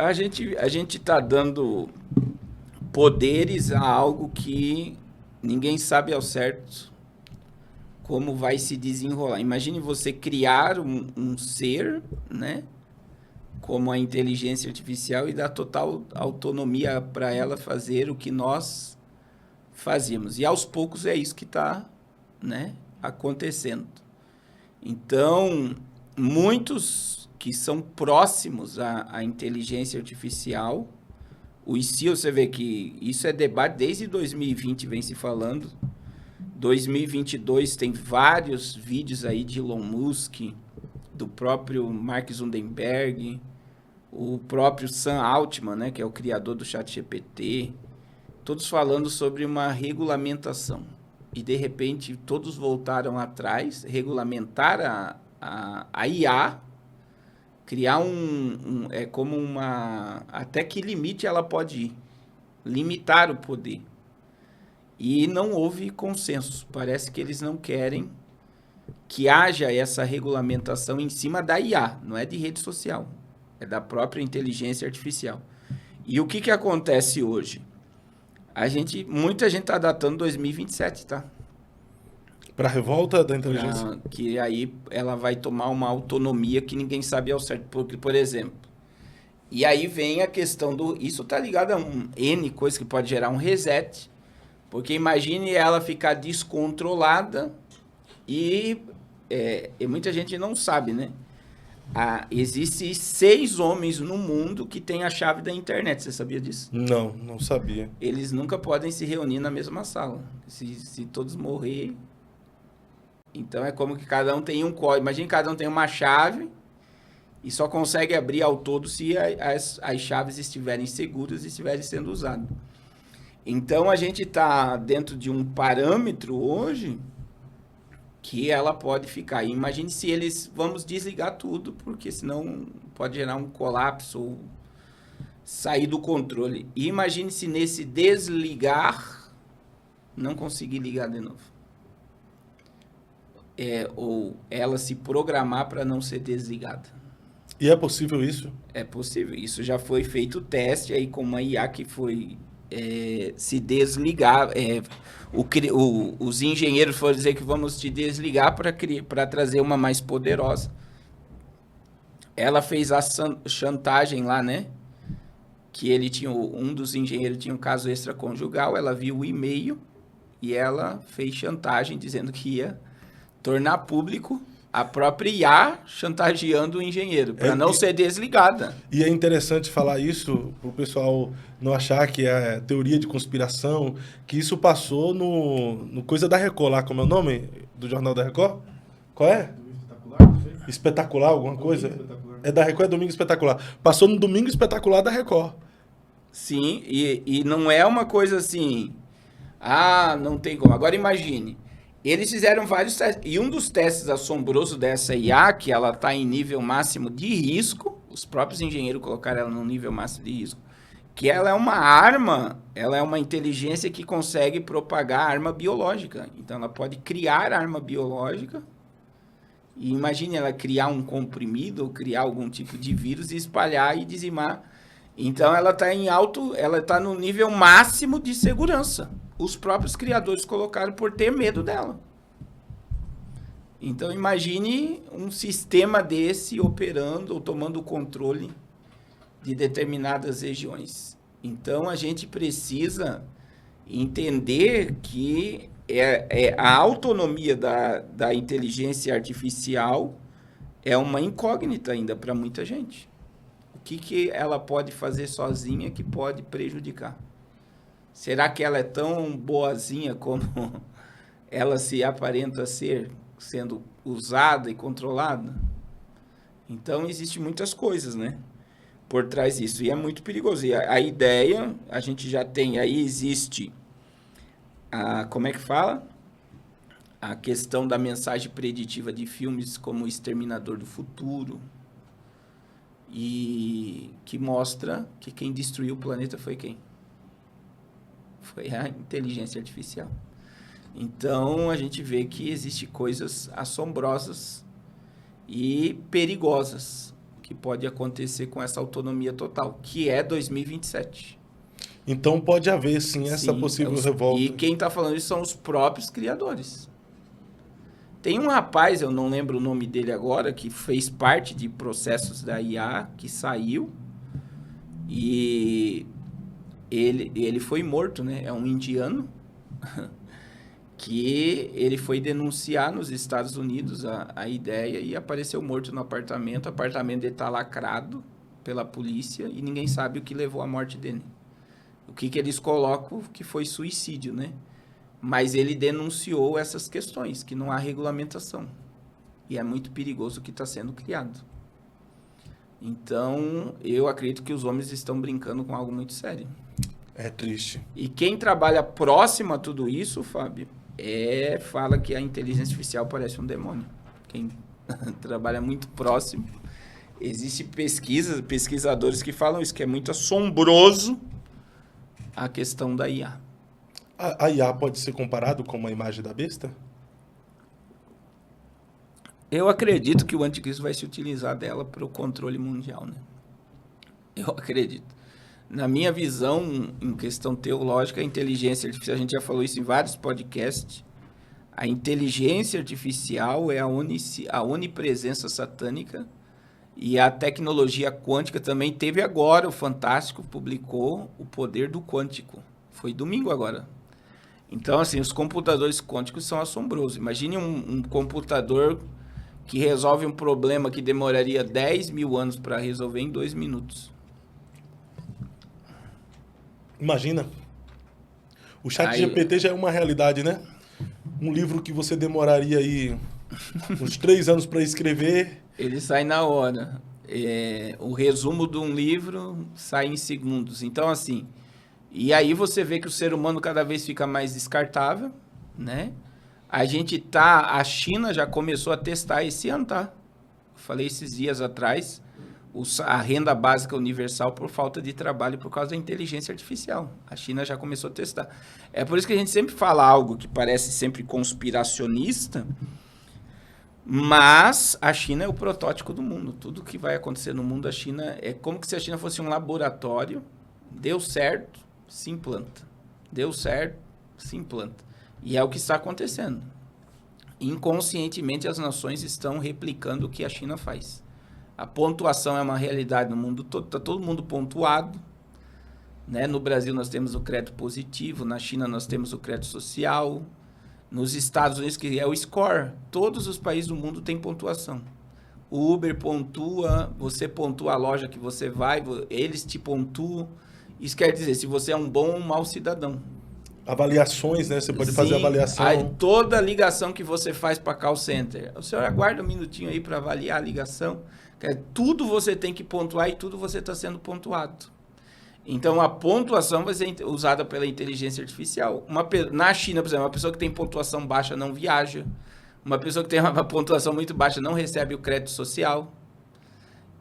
A gente está dando poderes a algo que ninguém sabe ao certo como vai se desenrolar. Imagine você criar um ser, né? Como a inteligência artificial e dar total autonomia para ela fazer o que nós fazíamos. E aos poucos é isso que está, né, acontecendo. Então, muitos que são próximos à inteligência artificial, o ICIO, você vê que isso é debate desde 2020, vem se falando. 2022 tem vários vídeos aí de Elon Musk, do próprio Mark Zuckerberg, o próprio Sam Altman, né, que é o criador do ChatGPT, todos falando sobre uma regulamentação. E, de repente, todos voltaram atrás, regulamentar a IA, criar é como uma... Até que limite ela pode ir. Limitar o poder. E não houve consenso. Parece que eles não querem que haja essa regulamentação em cima da IA, não é de rede social, é da própria inteligência artificial. E o que acontece hoje? Muita gente está datando 2027, tá? Para a revolta da inteligência? Que aí ela vai tomar uma autonomia que ninguém sabe ao certo. Porque, por exemplo, e aí vem a questão do... Isso está ligado a N coisa que pode gerar um reset. Porque imagine ela ficar descontrolada e muita gente não sabe, né? Existem 6 homens no mundo que têm a chave da internet. Você sabia disso? Não, não sabia. Eles nunca podem se reunir na mesma sala. Se todos morrer... Então é como que cada um tem um código. Imagina que cada um tem uma chave e só consegue abrir ao todo se as chaves estiverem seguras e estiverem sendo usadas. Então a gente está dentro de um parâmetro hoje que ela pode ficar. E imagine se eles... Vamos desligar tudo, porque senão pode gerar um colapso ou sair do controle. E imagine se nesse desligar não conseguir ligar de novo. Ou ela se programar para não ser desligada. E é possível isso? É possível. Isso já foi feito o teste aí com uma IA que foi se desligar. Os engenheiros foram dizer que vamos te desligar para trazer uma mais poderosa. Ela fez a chantagem lá, né? Que um dos engenheiros tinha um caso extraconjugal. Ela viu o e-mail e ela fez chantagem dizendo que ia tornar público a própria IA chantageando o engenheiro, para não ser desligada. E é interessante falar isso, para o pessoal não achar que é teoria de conspiração, que isso passou no Coisa da Record lá, como é o nome do Jornal da Record? Qual é? Espetacular? Espetacular, alguma coisa? Espetacular. É da Record, é Domingo Espetacular. Passou no Domingo Espetacular da Record. Sim, e não é uma coisa assim, não tem como. Agora imagine, eles fizeram vários testes. E um dos testes assombrosos dessa IA, que ela está em nível máximo de risco, os próprios engenheiros colocaram ela no nível máximo de risco, que ela é uma arma, ela é uma inteligência que consegue propagar arma biológica. Então, ela pode criar arma biológica. E imagine ela criar um comprimido ou criar algum tipo de vírus e espalhar e dizimar. Então, ela está no nível máximo de segurança. Os próprios criadores colocaram por ter medo dela. Então, imagine um sistema desse operando ou tomando o controle de determinadas regiões. Então, a gente precisa entender que a autonomia da inteligência artificial é uma incógnita ainda para muita gente. O que ela pode fazer sozinha que pode prejudicar? Será que ela é tão boazinha como ela se aparenta ser, sendo usada e controlada? Então, existem muitas coisas, né, por trás disso. E é muito perigoso. E a ideia, a gente já tem, aí existe, como é que fala? A questão da mensagem preditiva de filmes como O Exterminador do Futuro, e que mostra que quem destruiu o planeta foi quem? Foi a inteligência artificial. Então, a gente vê que existem coisas assombrosas e perigosas que pode acontecer com essa autonomia total, que é 2027. Então pode haver, sim, essa possível revolta. E quem está falando isso são os próprios criadores. Tem um rapaz, eu não lembro o nome dele agora, que fez parte de processos da IA, que saiu, e ele foi morto, né? É um indiano, que ele foi denunciar nos Estados Unidos a ideia e apareceu morto no apartamento. O apartamento dele está lacrado pela polícia e ninguém sabe o que levou à morte dele. O que eles colocam que foi suicídio, né? Mas ele denunciou essas questões, que não há regulamentação. E é muito perigoso o que está sendo criado. Então, eu acredito que os homens estão brincando com algo muito sério. É triste. E quem trabalha próximo a tudo isso, Fábio, fala que a inteligência artificial parece um demônio. Quem trabalha muito próximo. Existem pesquisadores que falam isso, que é muito assombroso a questão da IA. A IA pode ser comparado com uma imagem da besta? Eu acredito que o anticristo vai se utilizar dela para o controle mundial, né? Eu acredito. Na minha visão, em questão teológica, a inteligência artificial, a gente já falou isso em vários podcasts, a inteligência artificial é a onipresença satânica e a tecnologia quântica também teve agora, o Fantástico publicou o poder do quântico. Foi domingo agora. Então, assim, os computadores quânticos são assombrosos. Imagine um computador que resolve um problema que demoraria 10 mil anos para resolver em 2 minutos. Imagina. O ChatGPT já é uma realidade, né? Um livro que você demoraria aí uns 3 anos para escrever. Ele sai na hora. O resumo de um livro sai em segundos. Então, assim... E aí você vê que o ser humano cada vez fica mais descartável, né? A China já começou a testar esse ano, tá? Eu falei esses dias atrás, a renda básica universal por falta de trabalho por causa da inteligência artificial. A China já começou a testar. É por isso que a gente sempre fala algo que parece sempre conspiracionista, mas a China é o protótipo do mundo. Tudo que vai acontecer no mundo, a China é como se a China fosse um laboratório. Deu certo, se implanta. Deu certo, se implanta. E é o que está acontecendo. Inconscientemente, as nações estão replicando o que a China faz. A pontuação é uma realidade no mundo todo. Está todo mundo pontuado. Né? No Brasil, nós temos o crédito positivo. Na China, nós temos o crédito social. Nos Estados Unidos, que é o score. Todos os países do mundo têm pontuação. O Uber pontua, você pontua a loja que você vai, eles te pontuam. Isso quer dizer, se você é um bom ou um mau cidadão. Avaliações, né? Você pode fazer avaliação. Aí, toda ligação que você faz para call center, o senhor aguarda um minutinho aí para avaliar a ligação. Tudo você tem que pontuar e tudo você está sendo pontuado. Então, a pontuação vai ser usada pela inteligência artificial. Na China, por exemplo, uma pessoa que tem pontuação baixa não viaja. Uma pessoa que tem uma pontuação muito baixa não recebe o crédito social.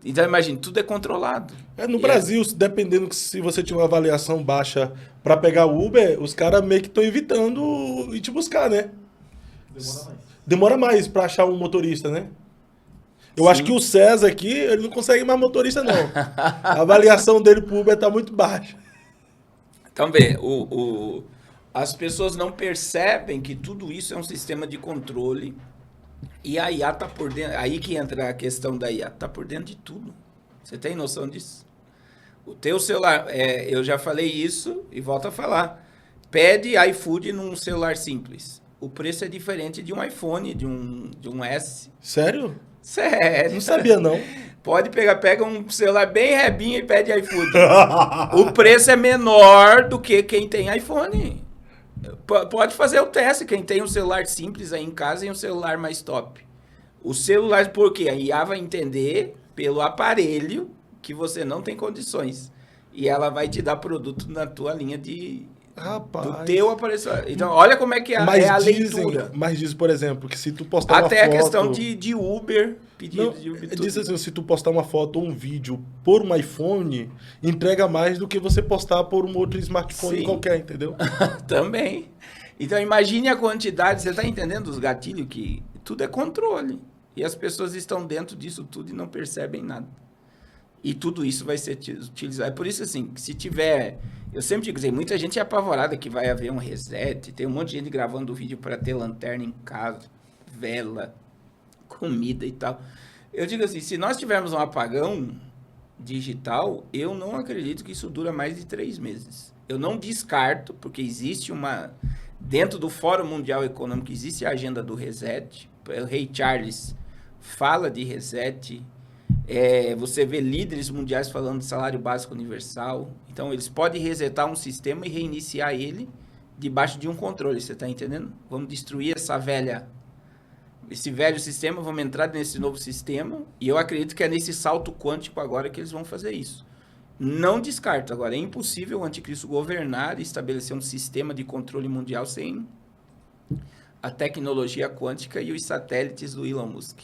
Então, imagine, tudo é controlado. No Brasil, dependendo se você tiver uma avaliação baixa para pegar o Uber, os caras meio que estão evitando ir te buscar, né? Demora mais. Demora mais para achar um motorista, né? Eu acho que o César aqui, ele não consegue mais motorista, não. A avaliação dele pro Uber tá muito baixa. Então, vê, as pessoas não percebem que tudo isso é um sistema de controle. E a IA tá por dentro. Aí que entra a questão da IA. Tá por dentro de tudo. Você tem noção disso? O teu celular... eu já falei isso e volto a falar. Pede iFood num celular simples. O preço é diferente de um iPhone, de um S. Sério? Sério. Não sabia, não. Pode pega um celular bem rebinho e pede iFood. O preço é menor do que quem tem iPhone. Pode fazer o teste, quem tem um celular simples aí em casa e um celular mais top. O celular, por quê? A IA vai entender pelo aparelho que você não tem condições. E ela vai te dar produto na tua linha do teu aparelho. Então, olha como é que é a leitura. Mas diz, por exemplo, que se tu postar uma foto... Até a questão de Uber, pedido de Uber. Diz assim, se tu postar uma foto ou um vídeo por um iPhone, entrega mais do que você postar por um outro smartphone qualquer, entendeu? Também. Então, imagine a quantidade, você está entendendo os gatilhos que tudo é controle. E as pessoas estão dentro disso tudo e não percebem nada. E tudo isso vai ser utilizado. É por isso, assim, que se tiver... Eu sempre digo, assim, muita gente é apavorada que vai haver um reset. Tem um monte de gente gravando vídeo para ter lanterna em casa, vela, comida e tal. Eu digo assim, se nós tivermos um apagão digital, eu não acredito que isso dura mais de 3 meses. Eu não descarto, porque existe uma... Dentro do Fórum Mundial Econômico, existe a agenda do reset. O Rei Charles fala de reset. Você vê líderes mundiais falando de salário básico universal. Então, eles podem resetar um sistema e reiniciar ele debaixo de um controle, você está entendendo? Vamos destruir esse velho sistema, vamos entrar nesse novo sistema, e eu acredito que é nesse salto quântico agora que eles vão fazer isso. Não descarto. Agora, é impossível o anticristo governar e estabelecer um sistema de controle mundial sem a tecnologia quântica e os satélites do Elon Musk.